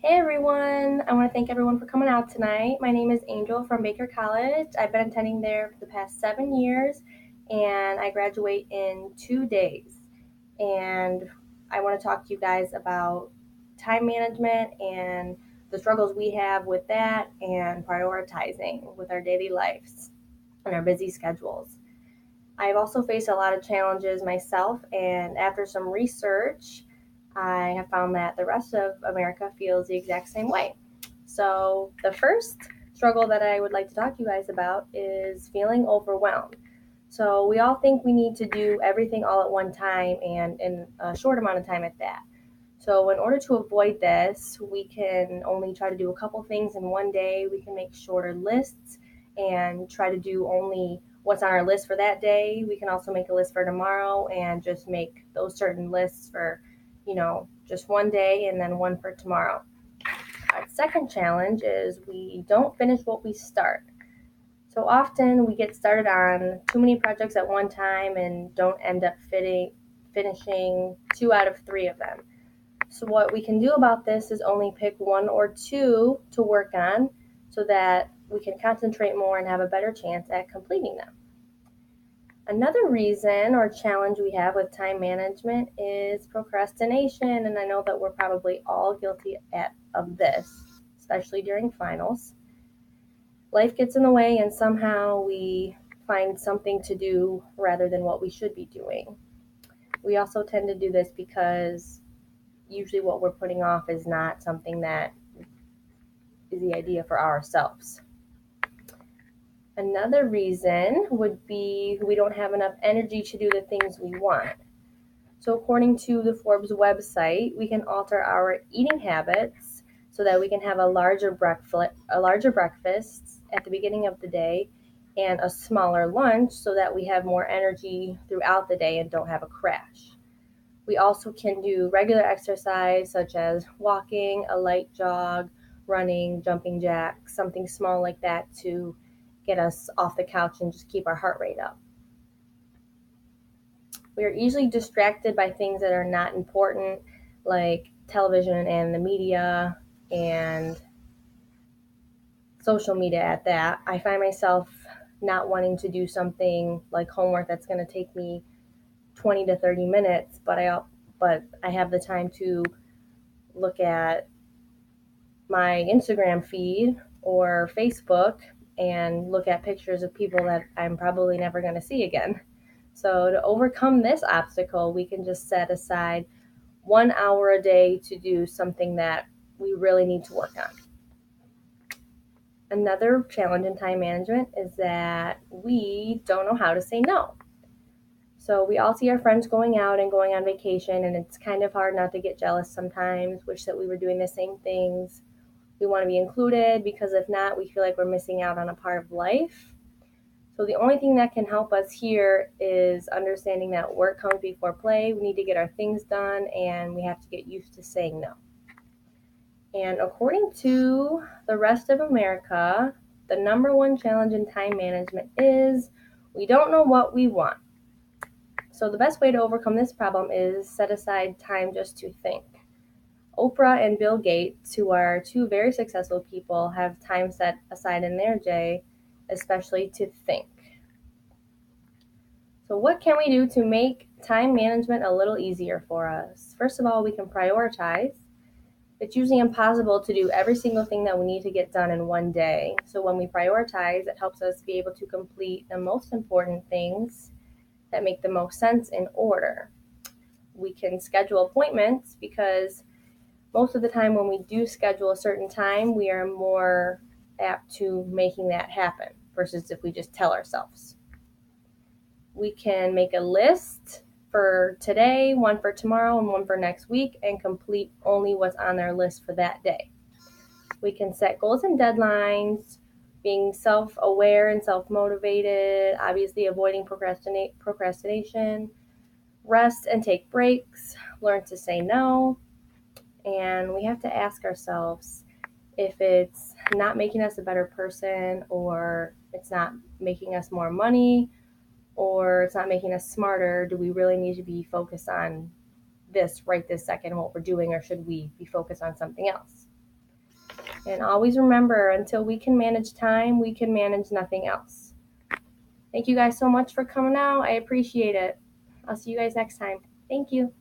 Hey everyone! I want to thank everyone for coming out tonight. My name is Angel from Baker College. I've been attending there for the past 7 years and I graduate in 2 days. And I want to talk to you guys about time management and the struggles we have with that and prioritizing with our daily lives and our busy schedules. I've also faced a lot of challenges myself, and after some research, I have found that the rest of America feels the exact same way. So, the first struggle that I would like to talk to you guys about is feeling overwhelmed. So, we all think we need to do everything all at one time and in a short amount of time at that. So, in order to avoid this, we can only try to do a couple things in one day. We can make shorter lists and try to do only what's on our list for that day. We can also make a list for tomorrow and just make those certain lists for, just one day and then one for tomorrow. Our second challenge is we don't finish what we start. So often we get started on too many projects at one time and don't end up finishing 2 out of 3 of them. So what we can do about this is only pick 1 or 2 to work on so that we can concentrate more and have a better chance at completing them. Another reason or challenge we have with time management is procrastination, and I know that we're probably all guilty of this, especially during finals. Life gets in the way and somehow we find something to do rather than what we should be doing. We also tend to do this because usually what we're putting off is not something that is the idea for ourselves. Another reason would be we don't have enough energy to do the things we want. So according to the Forbes website, we can alter our eating habits so that we can have a larger breakfast at the beginning of the day and a smaller lunch so that we have more energy throughout the day and don't have a crash. We also can do regular exercise such as walking, a light jog, running, jumping jacks, something small like that to get us off the couch and just keep our heart rate up. We are easily distracted by things that are not important, like television and the media and social media at that. I find myself not wanting to do something like homework that's going to take me 20 to 30 minutes, but I have the time to look at my Instagram feed or Facebook and look at pictures of people that I'm probably never going to see again. So to overcome this obstacle, we can just set aside 1 hour a day to do something that we really need to work on. Another challenge in time management is that we don't know how to say no. So we all see our friends going out and going on vacation, and it's kind of hard not to get jealous sometimes, wish that we were doing the same things. We want to be included because if not, we feel like we're missing out on a part of life. So the only thing that can help us here is understanding that work comes before play. We need to get our things done, and we have to get used to saying no. And according to the rest of America, the number one challenge in time management is we don't know what we want. So the best way to overcome this problem is set aside time just to think. Oprah and Bill Gates, who are two very successful people, have time set aside in their day, especially to think. So what can we do to make time management a little easier for us? First of all, we can prioritize. It's usually impossible to do every single thing that we need to get done in one day. So when we prioritize, it helps us be able to complete the most important things that make the most sense in order. We can schedule appointments because most of the time when we do schedule a certain time, we are more apt to making that happen versus if we just tell ourselves. We can make a list for today, one for tomorrow, and one for next week, and complete only what's on our list for that day. We can set goals and deadlines, being self-aware and self-motivated, obviously avoiding procrastination, rest and take breaks, learn to say no, and we have to ask ourselves if it's not making us a better person or it's not making us more money or it's not making us smarter, do we really need to be focused on this right this second, what we're doing, or should we be focused on something else? And always remember, until we can manage time, we can manage nothing else. Thank you guys so much for coming out. I appreciate it. I'll see you guys next time. Thank you.